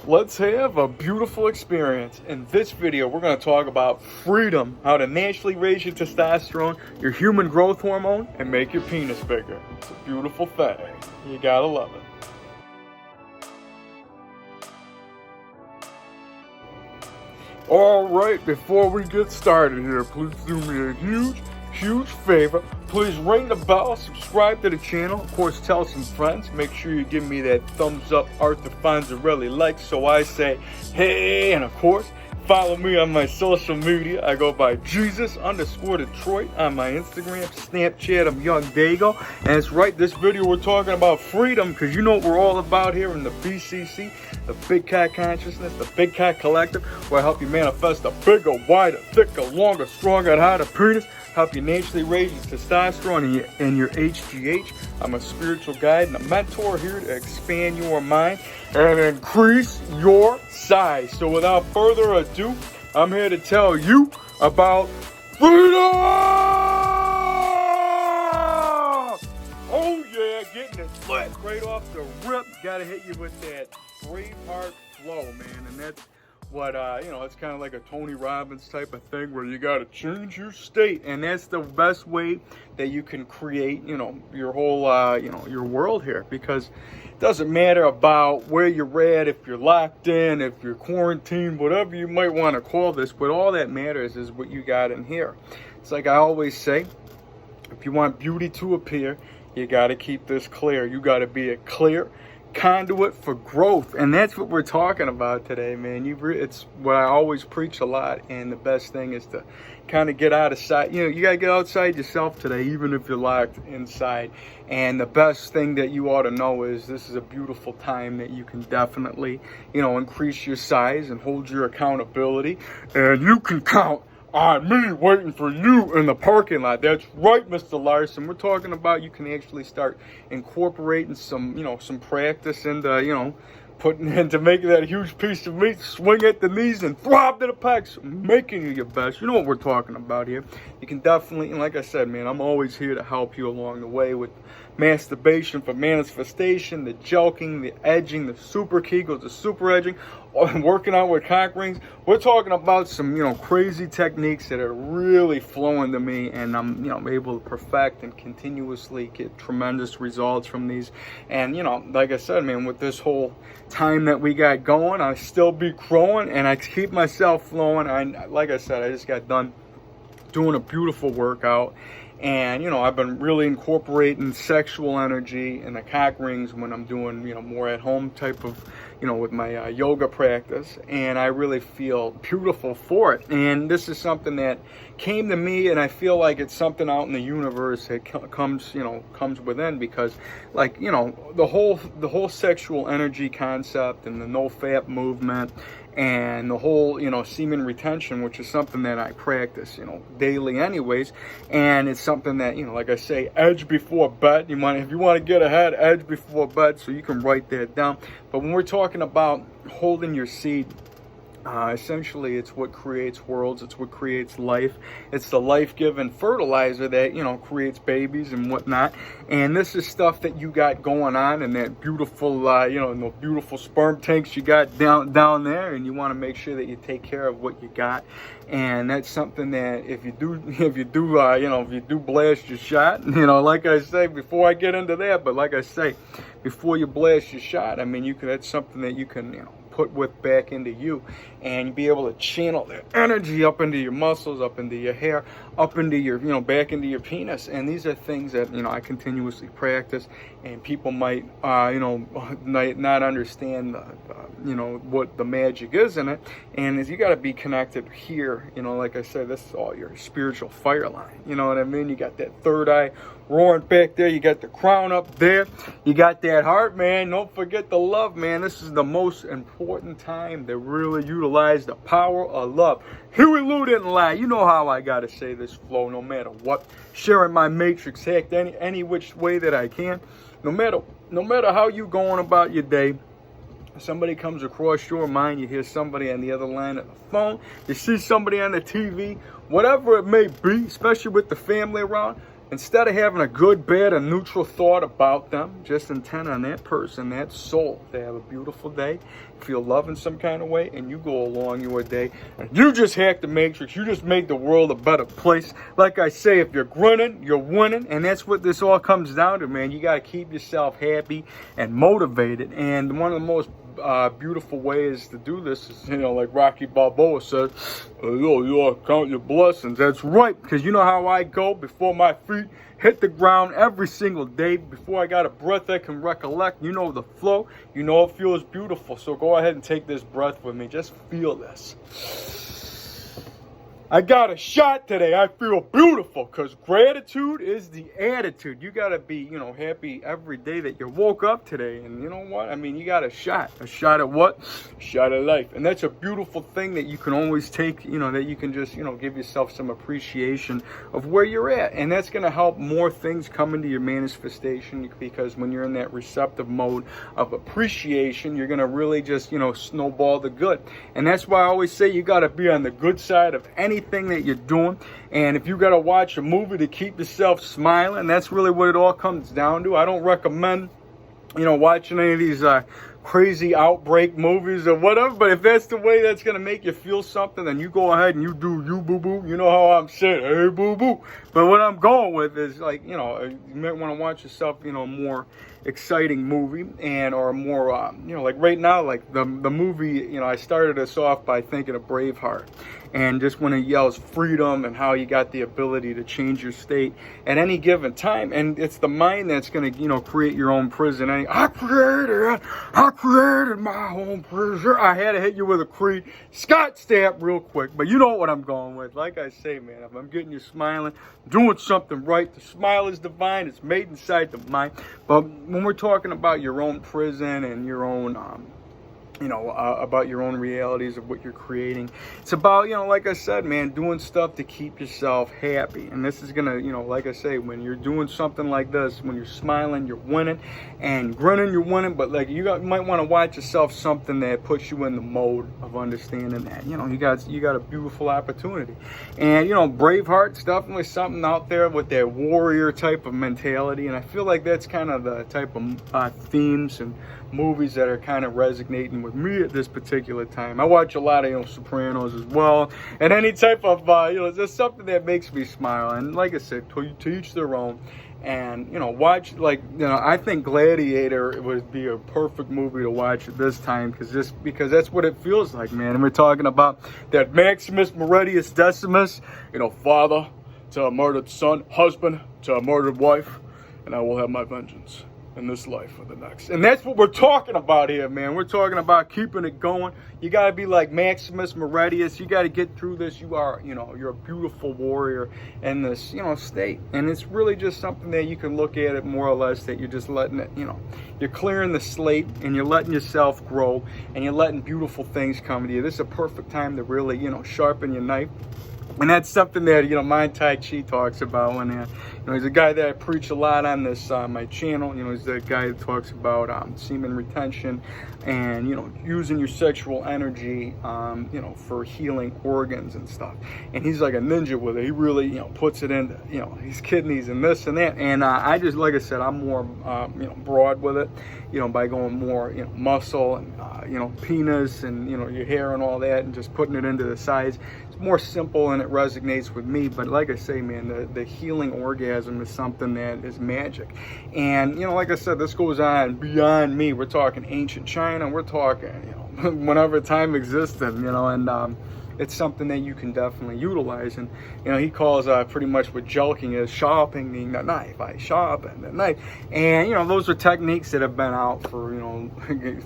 let's have a beautiful experience. In this video, we're going to talk about freedom, how to naturally raise your testosterone, your human growth hormone, and make your penis bigger. It's a beautiful thing. You gotta love it. All right, before we get started here, please do me a huge favor. Please ring the bell, subscribe to the channel, of course tell some friends, make sure you give me that thumbs up Arthur Fonzarelli like, so I say hey, and of course follow me on my social media. I go by Jesus_Detroit on my Instagram, Snapchat, I'm YOUNGDAYGO. And it's right, this video we're talking about freedom, because you know what we're all about here in the BCC, the Big Cat Consciousness, the Big Cat Collective, where I help you manifest a bigger, wider, thicker, longer, stronger, and hotter penis, help you naturally raise your testosterone and your HGH. I'm a spiritual guide and a mentor here to expand your mind and increase your size. So without further ado, I'm here to tell you about freedom! Oh yeah, getting it lit right off the rip. Gotta hit you with that Braveheart flow, man. And that's what, it's kind of like a Tony Robbins type of thing where you got to change your state. And that's the best way that you can create, your whole, your world here. Because it doesn't matter about where you're at, if you're locked in, if you're quarantined, whatever you might want to call this. But all that matters is what you got in here. It's like I always say, if you want beauty to appear, you got to keep this clear. You got to be a clear conduit for growth, and that's what we're talking about today, man. It's what I always preach a lot, and the best thing is to kind of get out of sight. You got to get outside yourself today, even if you're locked inside. And the best thing that you ought to know is this is a beautiful time that you can definitely, increase your size and hold your accountability, and you can count on me waiting for you in the parking lot. That's right, Mr. Larson. We're talking about you can actually start incorporating some, some practice into, putting into making that huge piece of meat, swing at the knees and throb to the pecs, making you your best. You know what we're talking about here. You can definitely, and like I said, man, I'm always here to help you along the way with masturbation for manifestation, the joking, the edging, the super kegels, the super edging, working out with cock rings. We're talking about some, crazy techniques that are really flowing to me, and I'm able to perfect and continuously get tremendous results from these. And, like I said, man, with this whole time that we got going, I still be growing and I keep myself flowing. Like I said, I just got done doing a beautiful workout. And, I've been really incorporating sexual energy in the cock rings when I'm doing, more at home type of, with my yoga practice. And I really feel beautiful for it. And this is something that came to me, and I feel like it's something out in the universe that comes within, because like, the whole sexual energy concept and the no fap movement and the whole, semen retention, which is something that I practice, daily anyways. And it's something that, like I say, edge before bed. If you want to get ahead, edge before bed, so you can write that down. But when we're talking about holding your seed, essentially it's what creates worlds, it's what creates life, it's the life-giving fertilizer that creates babies and whatnot. And this is stuff that you got going on in that beautiful the beautiful sperm tanks you got down there, and you want to make sure that you take care of what you got. And that's something that if you do blast your shot, like I say, before I get into that, but like I say, before you blast your shot, I mean, that's something that you can put back into you, and be able to channel that energy up into your muscles, up into your hair, up into your, back into your penis. And these are things that, I continuously practice, and people might, not understand, what the magic is in it. And you got to be connected here, like I said, this is all your spiritual fire line. You know what I mean? You got that third eye roaring back there, you got the crown up there, you got that heart, man. Don't forget the love, man. This is the most important time to really utilize the power of love. Huey Lou didn't lie. You know how I gotta say this flow, no matter what. Sharing my matrix hacked any which way that I can. No matter how you going about your day, somebody comes across your mind, you hear somebody on the other line of the phone, you see somebody on the TV, whatever it may be, especially with the family around, Instead of having a good, bad, and neutral thought about them, just intent on that person, that soul, to have a beautiful day, feel love in some kind of way, and you go along your day, and you just hack the matrix. You just make the world a better place. Like I say, if you're grinning, you're winning, and that's what this all comes down to, man. You got to keep yourself happy and motivated, and one of the most beautiful ways to do this is, like Rocky Balboa said, you count your blessings. That's right, because you know how I go before my feet hit the ground every single day. Before I got a breath I can recollect, you know the flow, you know it feels beautiful. So go ahead and take this breath with me. Just feel this. I got a shot today. I feel beautiful, because gratitude is the attitude. You got to be, happy every day that you woke up today. And you know what? I mean, you got a shot. A shot at what? A shot at life. And that's a beautiful thing that you can always take, that you can just, give yourself some appreciation of where you're at. And that's going to help more things come into your manifestation, because when you're in that receptive mode of appreciation, you're going to really just, snowball the good. And that's why I always say you got to be on the good side of anything that you're doing. And if you got to watch a movie to keep yourself smiling, that's really what it all comes down to. I don't recommend watching any of these crazy outbreak movies or whatever, but if that's the way that's going to make you feel something, then you go ahead and you do you, boo boo. You know how I'm saying, hey boo boo. But what I'm going with is, like, you might want to watch yourself, a more exciting movie, and or more like right now, like the movie, I started us off by thinking of Braveheart, and just when it yells freedom and how you got the ability to change your state at any given time, and it's the mind that's going to create your own prison. I created my own prison. I had to hit you with a Creed Scott stamp real quick, but you know what I'm going with. Like I say, man, if I'm getting you smiling, doing something right, the smile is divine. It's made inside the mind. But when we're talking about your own prison and your own about your own realities of what you're creating, it's about, like I said, man, doing stuff to keep yourself happy. And this is gonna, like I say, when you're doing something like this, when you're smiling, you're winning, and grinning, you're winning. But like, you might want to watch yourself something that puts you in the mode of understanding that you got a beautiful opportunity. And Braveheart's definitely something out there with that warrior type of mentality, and I feel like that's kind of the type of themes and movies that are kind of resonating with me at this particular time. I watch a lot of Sopranos as well, and any type of there's something that makes me smile. And like I said, to each their own. And watch, like, I think Gladiator would be a perfect movie to watch at this time, because that's what it feels like, man. And we're talking about that Maximus Meridius Decimus, father to a murdered son, husband to a murdered wife, and I will have my vengeance in this life or the next. And that's what we're talking about here, man. We're talking about keeping it going. You got to be like Maximus Meridius. You got to get through this. You are, you're a beautiful warrior in this, state. And it's really just something that you can look at it more or less, that you're just letting it, you're clearing the slate, and you're letting yourself grow, and you're letting beautiful things come to you. This is a perfect time to really, sharpen your knife. And that's something that, Mind Tai Chi talks about when, he's a guy that I preach a lot on this, my channel. He's the guy that talks about semen retention and, using your sexual energy, for healing organs and stuff. And he's like a ninja with it. He really, puts it into, his kidneys and this and that. And I just, like I said, I'm more, broad with it, by going more, muscle and, penis and, your hair and all that, and just putting it into the sides. More simple, and it resonates with me. But like I say, man, the healing orgasm is something that is magic. And like I said, this goes on beyond me. We're talking ancient China, we're talking whenever time existed, and it's something that you can definitely utilize. And he calls pretty much what jelqing is sharpening the knife. I sharpen the knife. And those are techniques that have been out for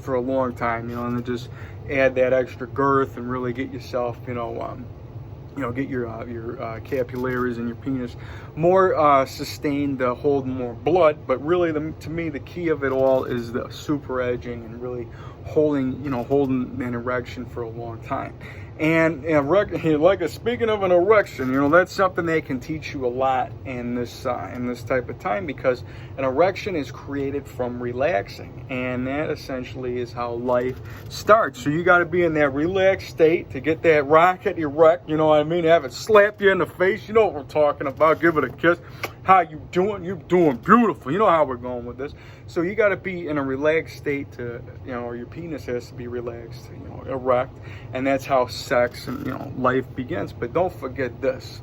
for a long time, and to just add that extra girth and really get yourself get your capillaries and your penis more sustained to hold more blood. But really, to me, the key of it all is the super edging and really holding an erection for a long time. And speaking of an erection, you know, that's something that can teach you a lot in this type of time, because an erection is created from relaxing, and that essentially is how life starts. So you got to be in that relaxed state to get that rocket erect. You know what I mean? Have it slap you in the face. You know what we're talking about. Give it a kiss. How you doing? You're doing beautiful. You know how we're going with this. So you got to be in a relaxed state to, you know, or your penis has to be relaxed, you know, erect, and that's how sex and, you know, life begins. But don't forget this: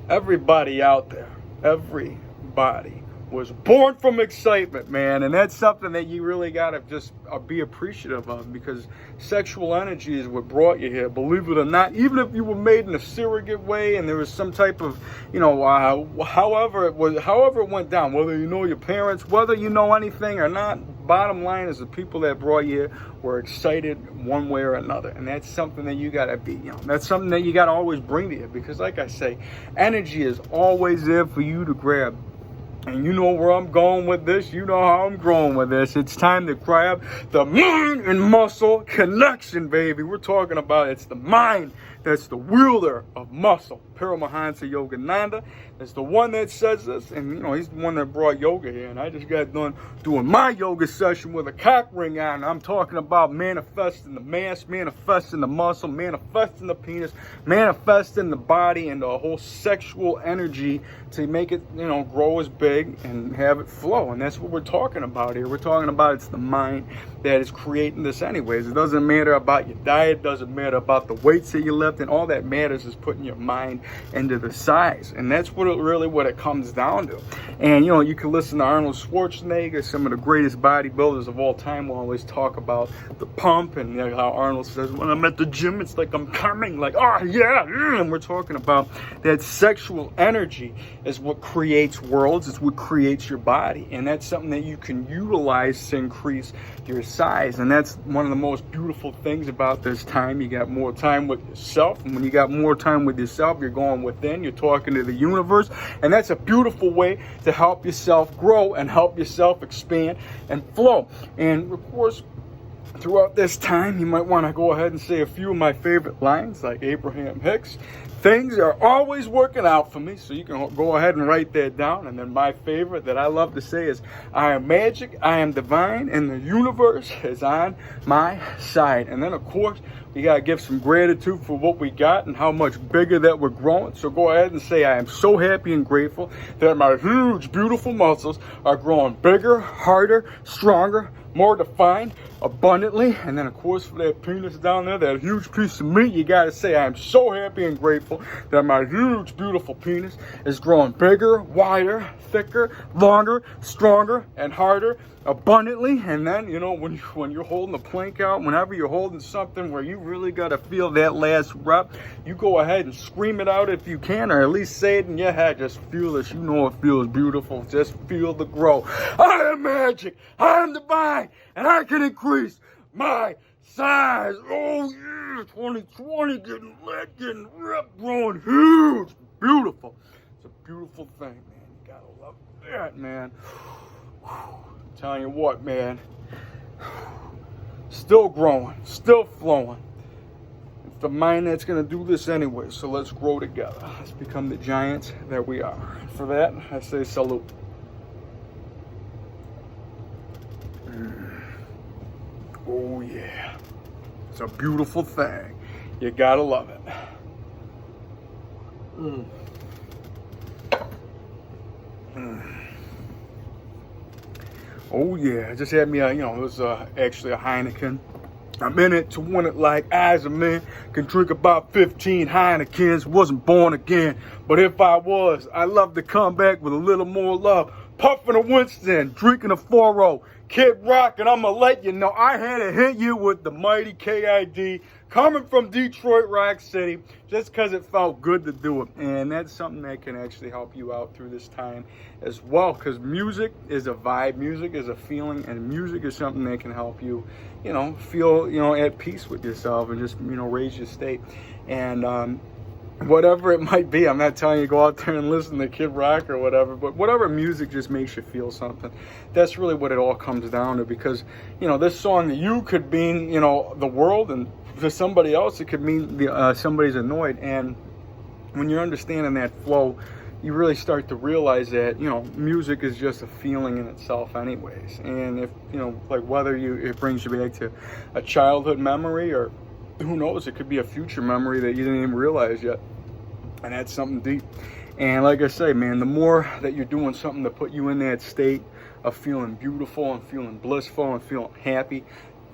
everybody out there, everybody was born from excitement, man, and that's something that you really gotta just be appreciative of, because sexual energy is what brought you here, believe it or not. Even if you were made in a surrogate way and there was some type of, you know, however it went down, whether you know your parents, whether you know anything or not, bottom line is the people that brought you here were excited one way or another, and that's something that you gotta be, you know, that's something that you gotta always bring to you, because like I say, energy is always there for you to grab. And you know where I'm going with this. You know how I'm growing with this. It's time to grab the mind and muscle connection, baby. We're talking about it's the mind that's the wielder of muscle. Paramahansa Yogananda is the one that says this. And, you know, he's the one that brought yoga here. And I just got done doing my yoga session with a cock ring on. I'm talking about manifesting the mass, manifesting the muscle, manifesting the penis, manifesting the body and the whole sexual energy to make it, you know, grow as big and have it flow. And that's what we're talking about here. We're talking about it's the mind that is creating this anyways. It doesn't matter about your diet, doesn't matter about the weights that you lift, and all that matters is putting your mind into the size. And that's what it comes down to. And, you know, you can listen to Arnold Schwarzenegger, some of the greatest bodybuilders of all time will always talk about the pump, and, you know, how Arnold says, when I'm at the gym, it's like I'm coming, like, oh yeah, and we're talking about that sexual energy is what creates worlds, it's what creates your body, and that's something that you can utilize to increase your size. And that's one of the most beautiful things about this time. You got more time with yourself, and when you got more time with yourself, you're going within, you're talking to the universe, and that's a beautiful way to help yourself grow and help yourself expand and flow. And of course, throughout this time, you might want to go ahead and say a few of my favorite lines, like Abraham Hicks. Things are always working out for me, so you can go ahead and write that down. And then my favorite that I love to say is, I am magic, I am divine, and the universe is on my side. And then, of course, we got to give some gratitude for what we got and how much bigger that we're growing. So go ahead and say, I am so happy and grateful that my huge, beautiful muscles are growing bigger, harder, stronger, more defined, abundantly. And then, of course, for that penis down there, that huge piece of meat, you got to say, I am so happy and grateful that my huge, beautiful penis is growing bigger, wider, thicker, longer, stronger, and harder, abundantly. And then, you know, when you're holding the plank out, whenever you're holding something where you really got to feel that last rep, you go ahead and scream it out if you can, or at least say it in your head. Just feel this. You know it feels beautiful. Just feel the grow. I am magic. I am divine. And I can increase my size. Oh yeah, 2020 getting lit, getting ripped, growing huge. Beautiful. It's a beautiful thing, man. You gotta love that, man. I'm telling you what, man. Still growing, still flowing. It's the mind that's gonna do this anyway, so let's grow together. Let's become the giants that we are. For that, I say salute. Oh yeah, it's a beautiful thing. You gotta love it. Oh yeah, I just had me, it was actually a Heineken. I'm in it to win it like as a man. Can drink about 15 Heinekens. Wasn't born again, but if I was, I'd love to come back with a little more love. Puffing a Winston, drinking a 4-0. Kid Rock, and I'm gonna let you know I had to hit you with the mighty KID coming from Detroit Rock City just because it felt good to do it. And that's something that can actually help you out through this time as well, because music is a vibe, music is a feeling, and music is something that can help you, feel, at peace with yourself and just, raise your state. And whatever it might be, I'm not telling you to go out there and listen to Kid Rock or whatever, but whatever music just makes you feel something. That's really what it all comes down to, because, this song that you could mean, the world, and for somebody else, it could mean somebody's annoyed. And when you're understanding that flow, you really start to realize that, you know, music is just a feeling in itself anyways. And if, you know, like whether it brings you back to a childhood memory, or who knows, it could be a future memory that you didn't even realize yet. And that's something deep. And like I say, man, the more that you're doing something to put you in that state of feeling beautiful and feeling blissful and feeling happy,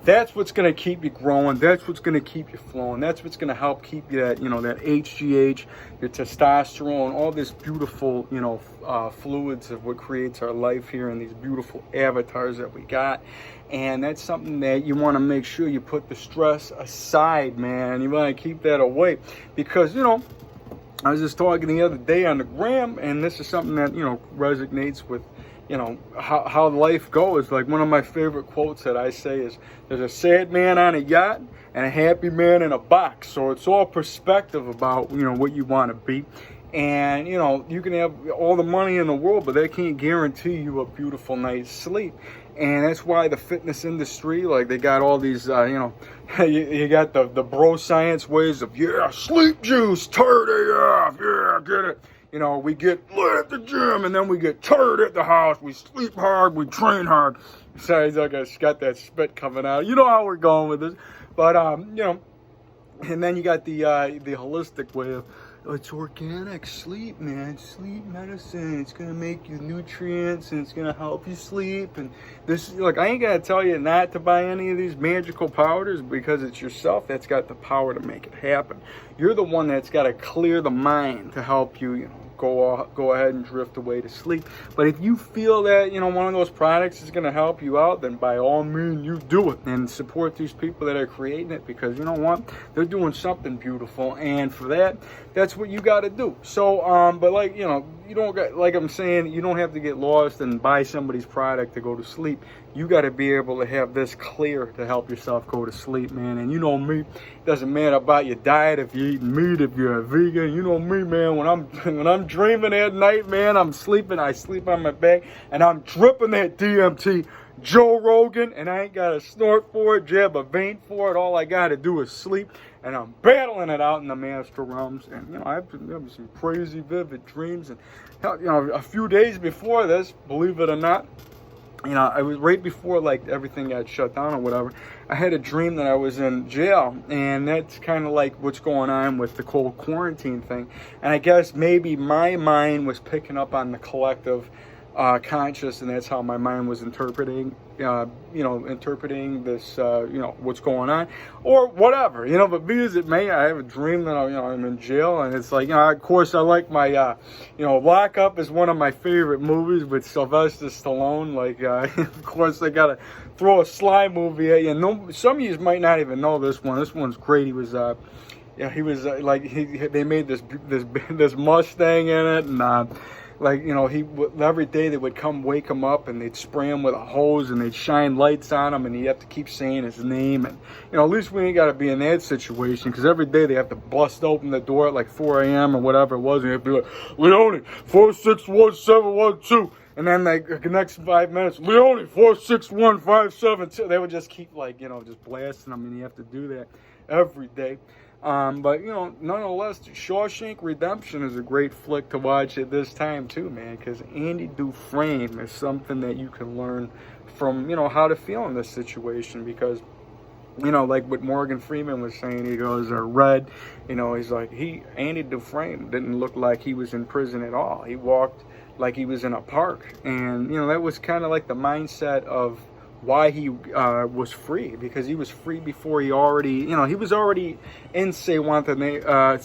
that's what's going to keep you growing. That's what's going to keep you flowing. That's what's going to help keep you that, you know, that HGH, your testosterone, all this beautiful, you know, fluids of what creates our life here, and these beautiful avatars that we got. And that's something that you want to make sure you put the stress aside, man. You want to keep that away, because, you know, I was just talking the other day on the gram, and this is something that, you know, resonates with, you know, how life goes. Like, one of my favorite quotes that I say is, there's a sad man on a yacht and a happy man in a box. So it's all perspective about, you know, what you want to be. And, you know, you can have all the money in the world, but that can't guarantee you a beautiful night's sleep. And that's why the fitness industry, like, they got all these, you know, you got the bro science ways of, yeah, sleep juice, turd it off, yeah, get it. You know, we get lit at the gym, and then we get turd at the house. We sleep hard, we train hard. Sorry, like I got that spit coming out. You know how we're going with this. But, you know, and then you got the holistic way of, it's organic sleep, man. Sleep medicine. It's gonna make you nutrients, and it's gonna help you sleep. And this, like, I ain't gonna tell you not to buy any of these magical powders, because it's yourself that's got the power to make it happen. You're the one that's got to clear the mind to help you, you know, go ahead and drift away to sleep. But if you feel that, you know, one of those products is going to help you out, then by all means you do it, and support these people that are creating it, because you know what, they're doing something beautiful, and for that, that's what you got to do. So but, like, you know, you don't got, like I'm saying, you don't have to get lost and buy somebody's product to go to sleep. You got to be able to have this clear to help yourself go to sleep, man. And you know me, it doesn't matter about your diet, if you're eating meat, if you're a vegan. You know me, man, when I'm dreaming at night, man, I'm sleeping, I sleep on my back, and I'm dripping that DMT, Joe Rogan, and I ain't got to snort for it, jab a vein for it. All I got to do is sleep, and I'm battling it out in the master realms. And, you know, I've been having some crazy vivid dreams. And, you know, a few days before this, believe it or not, you know, I was right before, like, everything got shut down or whatever, I had a dream that I was in jail. And that's kind of like what's going on with the whole quarantine thing. And I guess maybe my mind was picking up on the collective conscious, and that's how my mind was interpreting this, you know, what's going on, or whatever, you know. But be as it may, I have a dream that I'm in jail, and it's like, you know, of course, I like my, you know, Lock Up is one of my favorite movies with Sylvester Stallone. Like, of course, I gotta throw a Sly movie at you. No, some of you might not even know this one. This one's great. He was, yeah, he was like, they made this Mustang in it, and like, you know, every day they would come wake him up, and they'd spray him with a hose, and they'd shine lights on him, and he'd have to keep saying his name. And, you know, at least we ain't got to be in that situation, because every day they have to bust open the door at like 4 a.m. or whatever it was, and they'd be like, Leone, 461-712. And then, like, the next 5 minutes, Leone, 461-572. They would just keep, like, you know, just blasting them, and you have to do that every day. But, you know, nonetheless, Shawshank Redemption is a great flick to watch at this time too, man, because Andy Dufresne is something that you can learn from, you know, how to feel in this situation. Because, you know, like what Morgan Freeman was saying, he goes, Red, you know, he's like, Andy Dufresne didn't look like he was in prison at all. He walked like he was in a park. And, you know, that was kind of like the mindset of why he was free, because he was free before he already, you know, he was already in Guantanamo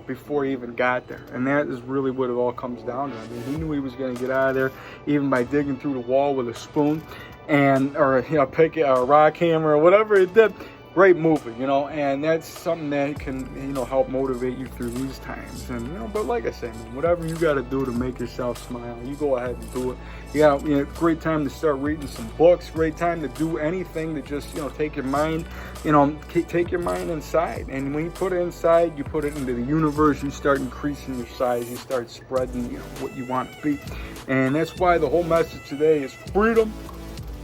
before he even got there. And that is really what it all comes down to. I mean, he knew he was going to get out of there even by digging through the wall with a spoon, and, or, you know, pick a rock hammer or whatever it did. Great movie, you know, and that's something that can, you know, help motivate you through these times. And, you know, but like I say, man, whatever you got to do to make yourself smile, you go ahead and do it. You got, you know, great time to start reading some books, great time to do anything to just, you know, take your mind, you know, take your mind inside. And when you put it inside, you put it into the universe, you start increasing your size, you start spreading, you know, what you want to be. And that's why the whole message today is freedom,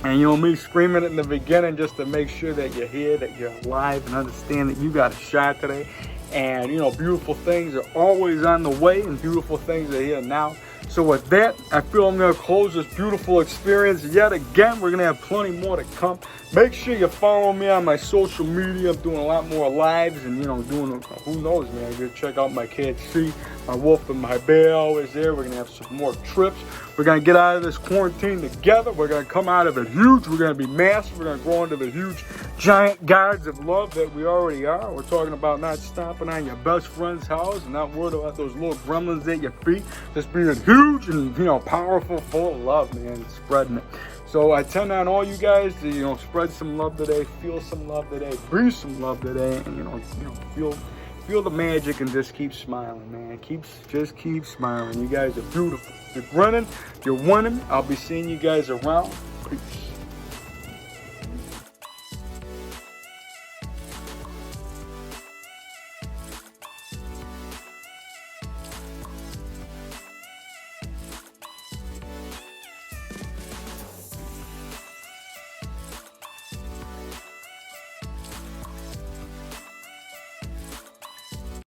And you know, me screaming it in the beginning just to make sure that you're here, that you're alive, and understand that you got a shot today. And you know, beautiful things are always on the way, and beautiful things are here now. So with that, I feel I'm going to close this beautiful experience yet again. We're going to have plenty more to come. Make sure you follow me on my social media. I'm doing a lot more lives and, you know, doing, who knows, man. Go check out my KC, my wolf and my bear always there. We're going to have some more trips. We're going to get out of this quarantine together. We're going to come out of it huge. We're going to be massive. We're going to grow into the huge, giant gods of love that we already are. We're talking about not stomping on your best friend's house and not worried about those little gremlins at your feet. Just being huge and, you know, powerful, full of love, man, and spreading it. So I tend on all you guys to, you know, spread some love today, feel some love today, breathe some love today, and, you know, feel the magic and just keep smiling, man. Just keep smiling. You guys are beautiful. You're grinning, you're winning. I'll be seeing you guys around. Peace.